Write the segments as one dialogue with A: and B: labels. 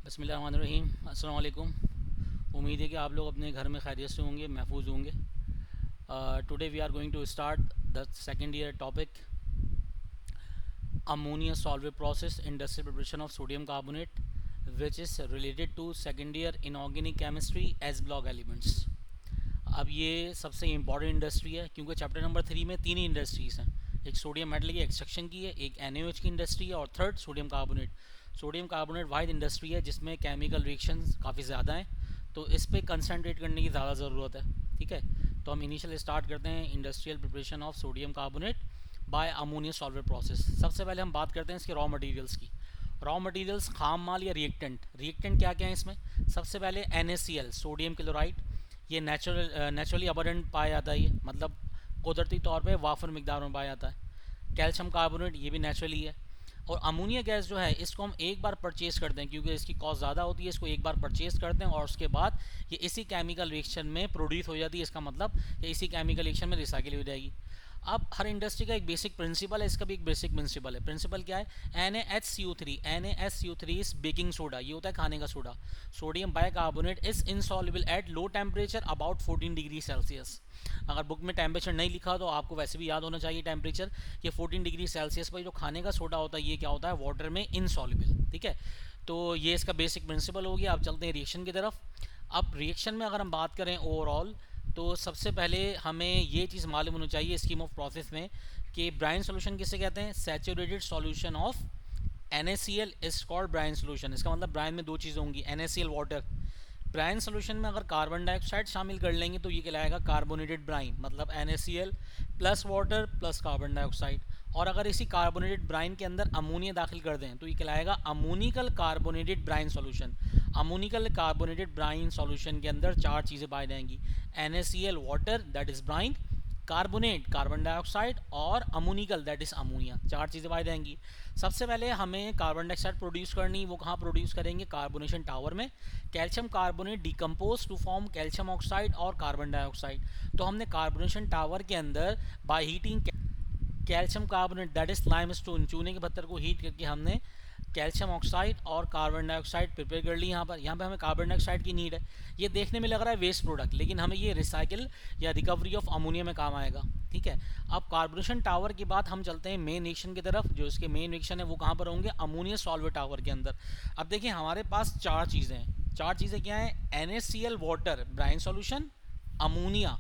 A: बिस्मिल्लाहिर्रहमानिर्रहीम। अस्सलाम वालेकुम। उम्मीद है कि आप लोग अपने घर में खैरियत से होंगे, महफूज होंगे। Today we are going to start the second year topic ammonia Solvay process industrial preparation of sodium carbonate which is related to second year inorganic chemistry S block elements. अब ये सबसे इम्पॉर्टेंट इंडस्ट्री है क्योंकि chapter number 3 में तीन ही industries हैं। एक sodium metal की एक्सट्रैक्शन की है, एक NaOH की इंडस्ट्री है और third sodium carbonate. Sodium carbonate वाहिद इंडस्ट्री है जिसमें केमिकल रिएक्शंस काफ़ी ज़्यादा हैं, तो इस पर कंसनट्रेट करने की ज़्यादा ज़रूरत है। ठीक है, तो हम इनिशियल स्टार्ट करते हैं industrial preparation of sodium carbonate bye ammonia Solvay process. सबसे पहले हम बात करते हैं इसके रॉ मटेरियल्स की। रॉ मटेरियल्स खाम माल या रिएक्टेंट। रिएक्टेंट क्या क्या है इसमें? सबसे पहले NaCl सोडियम क्लोराइड, ये नेचुरली अबंडेंट पाया जाता है, ये मतलब कुदरती तौर पे वाफर मिकदार में पाया जाता है। कैल्शियम कार्बोनेट ये भी नेचुरली है। और अमोनिया गैस जो है इसको हम एक बार परचेज़ करते हैं क्योंकि इसकी कॉस्ट ज़्यादा होती है। इसको एक बार परचेज़ करते हैं और उसके बाद ये इसी केमिकल रिएक्शन में प्रोड्यूस हो जाती है। इसका मतलब ये इसी केमिकल रिएक्शन में रिसाइकिल हो जाएगी। अब हर इंडस्ट्री का एक बेसिक प्रिंसिपल है, इसका भी एक बेसिक प्रिंसिपल है। प्रिंसिपल क्या है? NaHCO3। NaHCO3 is baking soda, ये होता है खाने का soda. Sodium bicarbonate is insoluble at low temperature about 14 degree Celsius. अगर बुक में टेम्परेचर नहीं लिखा तो आपको वैसे भी याद होना चाहिए टेम्परेचर, कि 14 डिग्री सेल्सियस पर जो खाने का सोडा होता है ये क्या होता है? वाटर में इनसॉल्युबल। ठीक है, तो ये इसका बेसिक प्रिंसिपल हो गया। अब चलते हैं रिएक्शन की तरफ। अब रिएक्शन में अगर हम बात करें ओवरऑल, तो सबसे पहले हमें ये चीज़ मालूम होनी चाहिए स्कीम ऑफ प्रोसेस में कि ब्राइन सोल्यूशन किसे कहते हैं? Saturated solution of NaCl is called brine solution. इसका मतलब ब्राइन में दो चीज़ें होंगी, NaCl वाटर। ब्राइन सोल्यूशन में अगर कार्बन डाइऑक्साइड शामिल कर लेंगे तो ये कहलाएगा कार्बोनेटेड ब्राइन, मतलब NaCl plus water plus carbon dioxide. और अगर इसी कार्बोनेटेड ब्राइन के अंदर अमोनिया दाखिल कर दें तो ये कहलाएगा ammoniacal carbonated brine solution. Ammoniacal carbonated brine solution के अंदर चार चीज़ें पाई जाएंगी, NaCl water that is brine, carbonate carbon dioxide और अमोनिकल दैट इज़ अमोनिया। चार चीज़ें पाई जाएंगी। सबसे पहले हमें कार्बन डाइऑक्साइड प्रोड्यूस करनी, वो कहाँ प्रोड्यूस करेंगे? कार्बोनेशन टावर में। Calcium carbonate decompose to form calcium oxide और कार्बन डाइऑक्साइड। तो हमने कार्बोनेशन टावर के अंदर by heating calcium carbonate that is limestone, चूने के पत्थर को हीट करके हमने कैल्शियम ऑक्साइड और कार्बन डाइऑक्साइड प्रिपेयर कर ली। यहाँ पे हमें कार्बन डाइऑक्साइड की नीड है। ये देखने में लग रहा है वेस्ट प्रोडक्ट, लेकिन हमें ये रिसाइकिल या रिकवरी ऑफ अमोनिया में काम आएगा। ठीक है, अब कार्बोनेशन टावर के बाद हम चलते हैं मेन रिएक्शन की तरफ। जो इसके मेन रिएक्शन है वो कहाँ पर होंगे? अमोनिया सॉल्वेट टावर के अंदर। अब देखिए हमारे पास चार चीज़ें हैं। चार चीज़ें क्या हैं? NaCl water brine solution, ammonia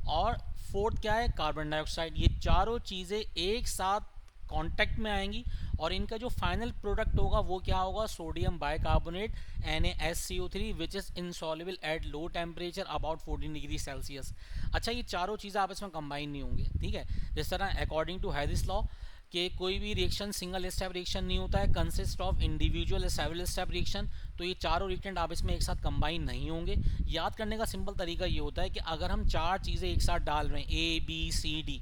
A: और फोर्थ क्या है? Carbon dioxide. ये चारों चीज़ें एक साथ कांटेक्ट में आएंगी और इनका जो फाइनल प्रोडक्ट होगा वो क्या होगा? Sodium bicarbonate NaSCO3 which is insoluble at low temperature about 14 degree Celsius. अच्छा, ये चारों चीज़ें आपस में कंबाइन नहीं होंगे। ठीक है, जिस तरह अकॉर्डिंग टू हैरिस लॉ कि कोई भी रिएक्शन सिंगल स्टेप रिएक्शन नहीं होता है, consist of individual several step reaction. तो ये चारों रिएक्टेंट आप इसमें एक साथ कंबाइन नहीं होंगे। याद करने का सिंपल तरीका ये होता है कि अगर हम चार चीज़ें एक साथ डाल रहे हैं ABCD,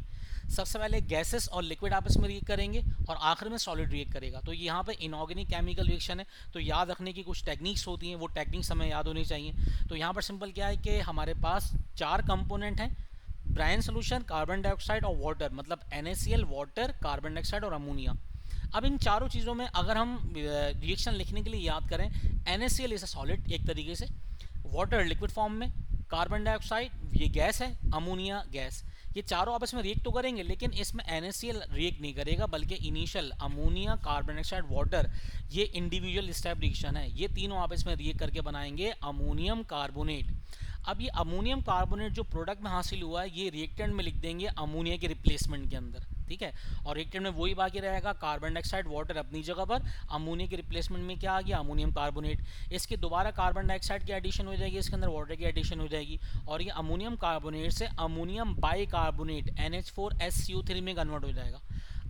A: सबसे पहले गैसेस और लिक्विड आपस में रिएक्ट करेंगे और आखिर में सॉलिड रिएक्ट करेगा। तो यहाँ पे इनऑर्गेनिक केमिकल रिएक्शन है, तो याद रखने की कुछ टेक्निक्स होती हैं, वो टेक्निक्स हमें याद होनी चाहिए। तो यहाँ पर सिंपल क्या है कि हमारे पास चार कंपोनेंट हैं, ब्राइन सोल्यूशन, कार्बन डाइऑक्साइड और वाटर, मतलब NaCl वाटर, कार्बन डाइऑक्साइड और अमोनिया। अब इन चारों चीज़ों में अगर हम रिएक्शन लिखने के लिए याद करें, NaCl इज अ सॉलिड एक तरीके से, वाटर लिक्विड फॉर्म में, कार्बन डाइऑक्साइड ये गैस है, अमोनिया गैस। ये चारों आपस में रिएक्ट तो करेंगे लेकिन इसमें NaCl रिएक्ट नहीं करेगा, बल्कि initial ammonia, carbon dioxide, water ये इंडिविजुअल स्टेप रिएक्शन है। ये तीनों आपस में रिएक्ट करके बनाएंगे अमोनियम कार्बोनेट। अब ये अमोनियम कार्बोनेट जो प्रोडक्ट में हासिल हुआ है ये रिएक्टेंट में लिख देंगे अमोनिया के रिप्लेसमेंट के अंदर। ठीक है, और रिएक्टेंट में वही बाकी रहेगा, कार्बन डाइऑक्साइड वाटर अपनी जगह पर, अमोनिया के रिप्लेसमेंट में क्या आ गया? Ammonium carbonate. इसके दोबारा कार्बन डाइऑक्साइड की एडिशन हो जाएगी, इसके अंदर वाटर की एडिशन हो जाएगी और ये अमोनियम कार्बोनेट से अमोनियम बाइकार्बोनेट NH4SCO3 में कन्वर्ट हो जाएगा।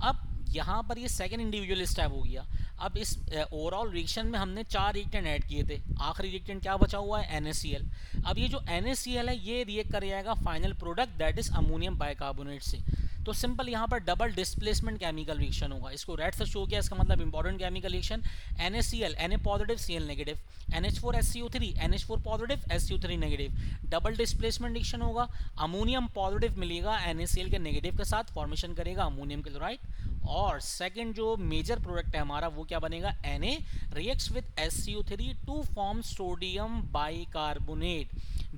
A: अब यहाँ पर ये सेकंड इंडिविजुअल स्टेप हो गया। अब इस ओवरऑल रिएक्शन में हमने चार रिएक्टेंट ऐड किए थे, आखिरी रिएक्टेंट क्या बचा हुआ है? NaCl। अब ये जो NaCl है ये रिएक्ट कर जाएगा final product that is ammonium bicarbonate से। तो सिंपल यहाँ पर डबल डिस्प्लेसमेंट केमिकल रिएक्शन होगा। इसको रेड से शो किया, इसका मतलब important chemical reaction NaCl Na positive Cl negative, NH4SCO3 NH4 positive SCO3 negative, double displacement reaction होगा। अमोनियम पॉजिटिव मिलेगा NaCl के नेगेटिव के साथ, फॉर्मेशन करेगा अमोनियम क्लोराइड। और सेकंड जो मेजर प्रोडक्ट है हमारा वो क्या बनेगा, Na reacts with SCO3 to form sodium bicarbonate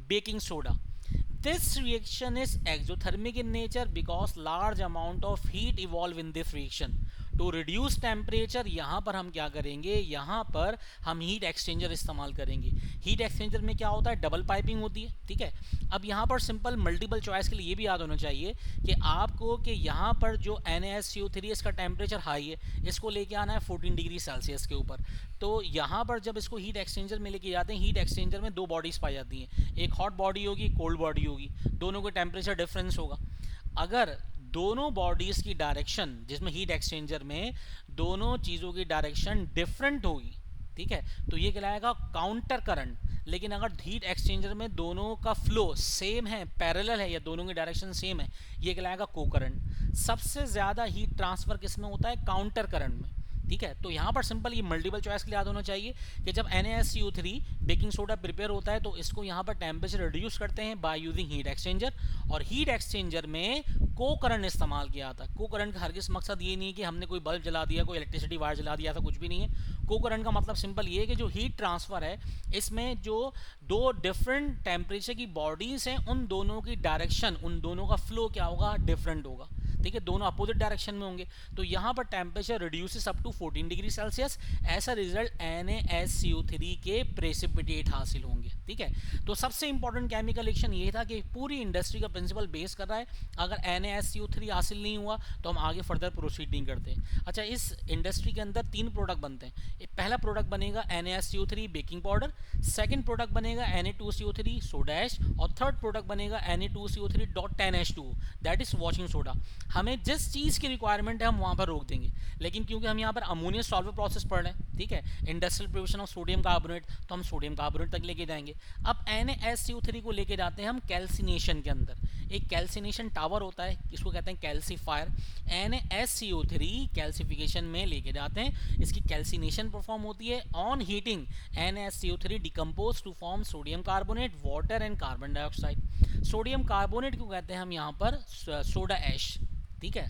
A: baking soda. This reaction is exothermic in nature because large amount of heat evolve in this reaction. To reduce temperature यहाँ पर हम क्या करेंगे, यहाँ पर हम हीट एक्सचेंजर इस्तेमाल करेंगे। हीट एक्सचेंजर में क्या होता है, डबल पाइपिंग होती है, ठीक है। अब यहाँ पर सिंपल मल्टीपल चॉइस के लिए ये भी याद होना चाहिए कि आपको कि यहाँ पर जो NaSCO3 इसका टेम्परेचर हाई है, इसको लेके आना है 14 डिग्री सेल्सियस के ऊपर। तो यहाँ पर जब इसको हीट एक्सचेंजर में लेके जाते हैं, हीट एक्सचेंजर में दो बॉडीज पाई जाती हैं, एक हॉट बॉडी होगी, कोल्ड बॉडी होगी, दोनों का टेम्परेचर डिफरेंस होगा। अगर दोनों बॉडीज की डायरेक्शन, जिसमें हीट एक्सचेंजर में दोनों चीज़ों की डायरेक्शन डिफरेंट होगी, ठीक है, तो ये कहलाएगा काउंटर करंट। लेकिन अगर हीट एक्सचेंजर में दोनों का फ्लो सेम है, पैरेलल है, या दोनों की डायरेक्शन सेम है, ये कहलाएगा को करंट। सबसे ज़्यादा हीट ट्रांसफर किस में होता है, काउंटर करंट में, ठीक है। तो यहाँ पर सिंपल ये मल्टीपल चॉइस के लिए याद होना चाहिए कि जब NaSCO3 बेकिंग सोडा प्रिपेयर होता है तो इसको यहाँ पर टेम्परेचर रिड्यूस करते हैं बाय यूजिंग हीट एक्सचेंजर, और हीट एक्सचेंजर में को करंट इस्तेमाल किया जाता है। को करंट का हरगिज़ मकसद ये नहीं है कि हमने कोई बल्ब जला दिया, कोई इलेक्ट्रिसिटी वायर जला दिया, ऐसा कुछ भी नहीं है। को करंट का मतलब सिंपल ये है कि जो हीट ट्रांसफ़र है, इसमें जो दो डिफरेंट टेम्परेचर की बॉडीज़ हैं, उन दोनों की डायरेक्शन, उन दोनों का फ्लो क्या होगा, डिफरेंट होगा, ठीक है, दोनों अपोजिट डायरेक्शन में होंगे। तो यहाँ पर temperature reduces up to 14 degree Celsius. ऐसा रिजल्ट NaSCO3 के प्रेसिपिटेट हासिल होंगे, ठीक है। तो सबसे इंपॉर्टेंट केमिकल रिएक्शन ये था कि पूरी इंडस्ट्री का प्रिंसिपल बेस कर रहा है, अगर NaSCO3 हासिल नहीं हुआ तो हम आगे फर्दर प्रोसीड नहीं करते। अच्छा, इस इंडस्ट्री के अंदर 3 प्रोडक्ट बनते हैं। पहला प्रोडक्ट बनेगा NaSCO3 baking powder, second product बनेगा Na2CO3 सोडा ऐश, और थर्ड प्रोडक्ट बनेगा Na2CO3.10H2 that is washing soda. हमें जिस चीज़ की रिक्वायरमेंट है हम वहाँ पर रोक देंगे, लेकिन क्योंकि हम यहाँ पर अमोनिया सॉल्वर प्रोसेस पढ़ रहे हैं, ठीक है, industrial preparation of sodium carbonate, तो हम सोडियम कार्बोनेट तक लेके जाएंगे। अब NaSCO3 को लेके जाते हैं हम कैल्सिनेशन के अंदर। एक कैल्सिनेशन टावर होता है, इसको कहते हैं कैल्सीफायर। NaSCO3 कैल्सिफिकेशन में लेके जाते हैं, इसकी कैल्सिनेशन परफॉर्म होती है। On heating NaSCO3 decompose to form sodium carbonate, water and carbon dioxide. Sodium carbonate को कहते हैं हम यहाँ पर सोडा ऐश, ठीक है।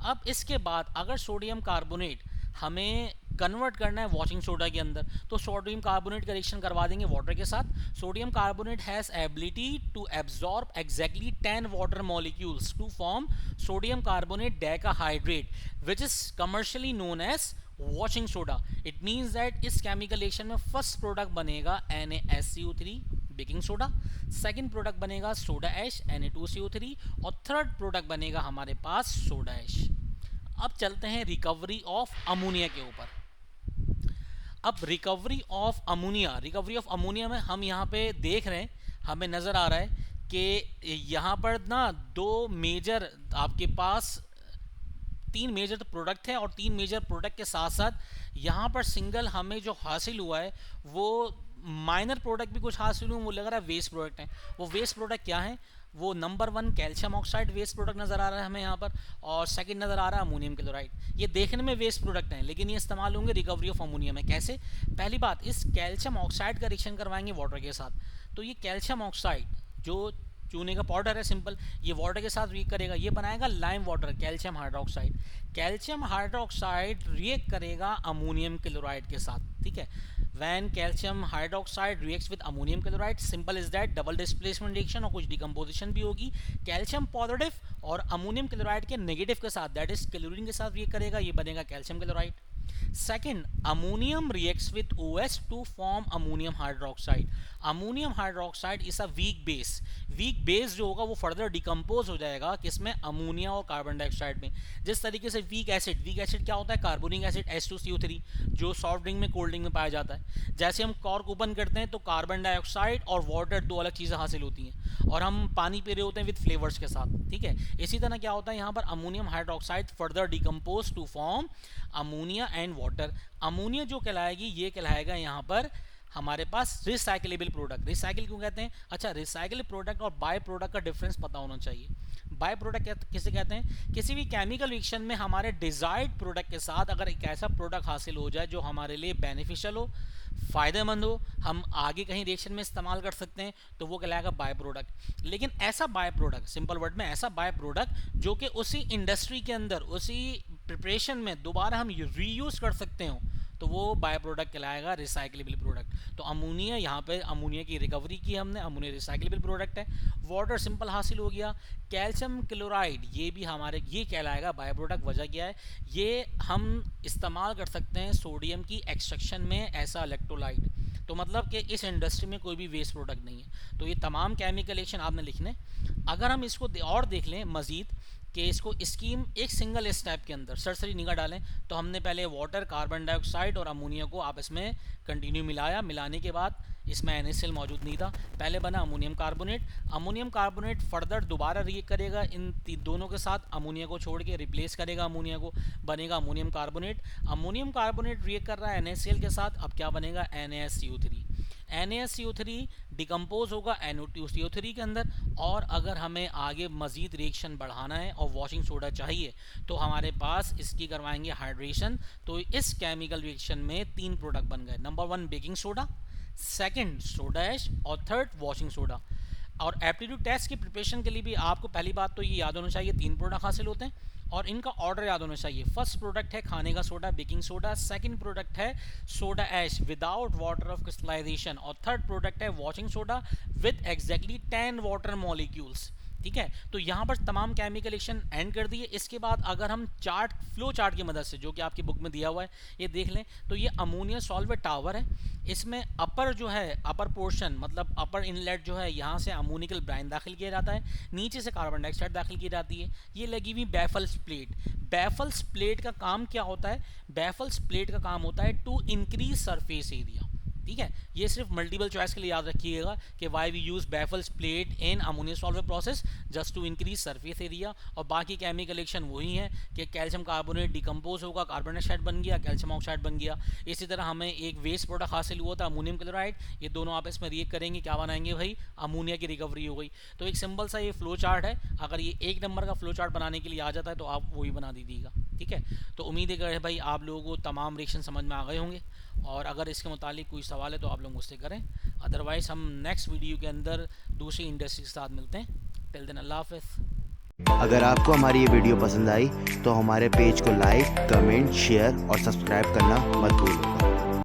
A: अब इसके बाद अगर सोडियम कार्बोनेट हमें कन्वर्ट करना है वॉशिंग सोडा के अंदर, तो सोडियम कार्बोनेट का रिएक्शन करवा देंगे वाटर के साथ। Sodium carbonate has ability to absorb exactly 10 water molecules to form sodium carbonate decahydrate which is commercially known as washing soda. It means that इस केमिकल रिएक्शन में फर्स्ट प्रोडक्ट बनेगा NaSCO3 baking soda, second product बनेगा soda ash Na2CO3, और third product बनेगा हमारे पास soda ash. अब चलते हैं रिकवरी ऑफ अमोनिया के ऊपर। अब रिकवरी ऑफ अमोनिया में हम यहाँ पे देख रहे हैं, हमें नज़र आ रहा है कि यहाँ पर ना दो मेजर आपके पास 3 मेजर प्रोडक्ट हैं, और 3 मेजर प्रोडक्ट के साथ साथ यहाँ पर सिंगल हमें जो हासिल हुआ है वो माइनर प्रोडक्ट भी कुछ हासिल हुए, वो लग रहा है वेस्ट प्रोडक्ट है। वो वेस्ट प्रोडक्ट क्या है, वो number 1 calcium oxide waste product नज़र आ रहा है हमें यहाँ पर, और सेकंड नज़र आ रहा है अमोनियम क्लोराइड। ये देखने में वेस्ट प्रोडक्ट हैं, लेकिन ये इस्तेमाल होंगे रिकवरी ऑफ अमोनिया में। कैसे, पहली बात, इस कैल्शियम ऑक्साइड का रिएक्शन करवाएंगे वाटर के साथ, तो ये कैल्शियम ऑक्साइड जो चूने का पाउडर है सिंपल, ये वाटर के साथ रिएक्ट करेगा, ये बनाएगा lime water, calcium hydroxide. Calcium hydroxide react करेगा अमोनियम क्लोराइड के साथ, ठीक है। When calcium hydroxide reacts with ammonium chloride, simple is that double displacement reaction और कुछ decomposition भी होगी। कैल्शियम पॉजिटिव और अमोनियम क्लोराइड के नेगेटिव के साथ, दैट इज क्लोरीन के साथ रिएक्ट करेगा, ये बनेगा calcium chloride. Second, ammonium reacts with OH to form ammonium hydroxide. Ammonium hydroxide is a weak base. Weak base जो होगा वो फर्दर डिकम्पोज हो जाएगा किसमें, अमोनिया और कार्बन डाइऑक्साइड में। जिस तरीके से वीक एसिड क्या होता है, कार्बोनिक एसिड H2CO3 जो सॉफ्ट ड्रिंक में, कोल्ड ड्रिंक में पाया जाता है। जैसे हम कॉर्क ओपन करते हैं तो कार्बन डाइऑक्साइड और वाटर दो अलग चीज़ें हासिल होती हैं, और हम पानी पी रहे होते हैं विद फ्लेवर्स के साथ, ठीक है। इसी तरह क्या होता है यहाँ पर, ammonium hydroxide further decompose to form ammonia and water. Ammonia जो कहलाएगी ये कहलाएगा यहाँ पर हमारे पास रिसाइकलेबल प्रोडक्ट। रिसाइकिल क्यों कहते हैं? अच्छा, रिसाइकल प्रोडक्ट और बाय प्रोडक्ट का डिफरेंस पता होना चाहिए। बाय प्रोडक्ट किसे कहते हैं? किसी भी केमिकल रिएक्शन में हमारे डिजायर्ड प्रोडक्ट के साथ अगर एक ऐसा प्रोडक्ट हासिल हो जाए जो हमारे लिए बेनिफिशियल हो, फ़ायदेमंद हो, हम आगे कहीं रिएक्शन में इस्तेमाल कर सकते हैं, तो वो कहलाएगा बाय प्रोडक्ट। लेकिन ऐसा बाय प्रोडक्ट, सिंपल वर्ड में ऐसा बाय प्रोडक्ट जो कि उसी इंडस्ट्री के अंदर उसी प्रिपरेशन में दोबारा हम रीयूज़ कर सकते हो, तो वो बाय प्रोडक्ट कहलाएगा रिसाइकलेबल प्रोडक्ट। तो अमोनिया, यहाँ पे अमोनिया की रिकवरी की हमने, अमोनिया रिसाइकलेबल प्रोडक्ट है। वाटर सिंपल हासिल हो गया। कैल्शियम क्लोराइड ये भी हमारे, ये कहलाएगा बाय प्रोडक्ट। वजह क्या है? ये हम इस्तेमाल कर सकते हैं सोडियम की एक्सट्रैक्शन में एसा इलेक्ट्रोलाइट। तो मतलब कि इस इंडस्ट्री में कोई भी वेस्ट प्रोडक्ट नहीं है। तो ये तमाम केमिकल रिएक्शन आपने लिखने। अगर हम इसको और देख लें मज़ीद कि इसको स्कीम एक सिंगल स्टेप के अंदर सरसरी निगाह डालें, तो हमने पहले वाटर, कार्बन डाइऑक्साइड और अमोनिया को आपस में कंटिन्यू मिलाया। मिलाने के बाद इसमें NaCl मौजूद नहीं था, पहले बना ammonium carbonate. Ammonium carbonate further दोबारा रिएक्ट करेगा इन दोनों के साथ, अमोनिया को छोड़ के रिप्लेस करेगा अमोनिया को, बनेगा ammonium carbonate. Ammonium carbonate react कर रहा है NaCl के साथ, अब क्या बनेगा? NaSCO3। NaSCO3 डिकम्पोज होगा NO2CO3 के अंदर। और अगर हमें आगे मज़ीद रिएक्शन बढ़ाना है और वॉशिंग सोडा चाहिए, तो हमारे पास इसकी करवाएंगे हाइड्रेशन। तो इस केमिकल रिएक्शन में 3 प्रोडक्ट बन गए। Number 1 baking soda, second soda ash और थर्ड वॉशिंग सोडा। और एप्टीट्यूड टेस्ट की प्रिपरेशन के लिए भी आपको पहली बात तो ये याद होना चाहिए 3 प्रोडक्ट हासिल होते हैं और इनका ऑर्डर याद होना चाहिए। फर्स्ट प्रोडक्ट है खाने का soda, baking soda. Second product है soda ash without water of crystallization. और थर्ड प्रोडक्ट है washing soda with exactly 10 water molecules. ठीक है, तो यहाँ पर तमाम केमिकल रिएक्शन एंड कर दिए। इसके बाद अगर हम चार्ट, फ्लो चार्ट की मदद से, जो कि आपकी बुक में दिया हुआ है, ये देख लें, तो ये अमोनिया सॉल्वेट टावर है। इसमें अपर जो है, अपर पोर्शन मतलब अपर इनलेट जो है, यहाँ से अमोनिकल ब्राइन दाखिल किया जाता है, नीचे से कार्बन डाइऑक्साइड दाखिल की जाती है। ये लगी हुई बैफल्स प्लेट। बैफल्स प्लेट का काम क्या होता है? बैफल्स प्लेट का काम होता है टू इंक्रीज सरफेस एरिया। ठीक है, ये सिर्फ मल्टीपल चॉइस के लिए याद रखिएगा कि why we use baffles plate in ammonia Solvay process just to increase surface area. और बाकी केमिकल रिएक्शन वही है कि कैल्शियम कार्बोनेट डिकम्पोज होगा, कार्बन डाइऑक्साइड बन गया, कैल्शियम ऑक्साइड बन गया। इसी तरह हमें एक वेस्ट प्रोडक्ट हासिल हुआ था अमोनियम क्लोराइड, ये दोनों आपस में रिएक्ट करेंगे, क्या बनाएंगे भाई? अमोनिया की रिकवरी हो गई। तो एक सिंपल सा ये फ्लो चार्ट है। अगर ये 1 नंबर का फ्लो चार्ट बनाने के लिए आ जाता है तो आप वही बना दीजिएगा। ठीक है, तो उम्मीद है भाई आप लोगों को तमाम रिएक्शन समझ में आ गए होंगे। और अगर इसके मुतालिक कोई सवाल है तो आप लोग मुझसे करें, अदरवाइज़ हम नेक्स्ट वीडियो के अंदर दूसरी इंडस्ट्री के साथ मिलते हैं। टिल देन अल्लाह हाफ़िज़।
B: अगर आपको हमारी ये वीडियो पसंद आई तो हमारे पेज को लाइक, कमेंट, शेयर और सब्सक्राइब करना मत भूलिएगा।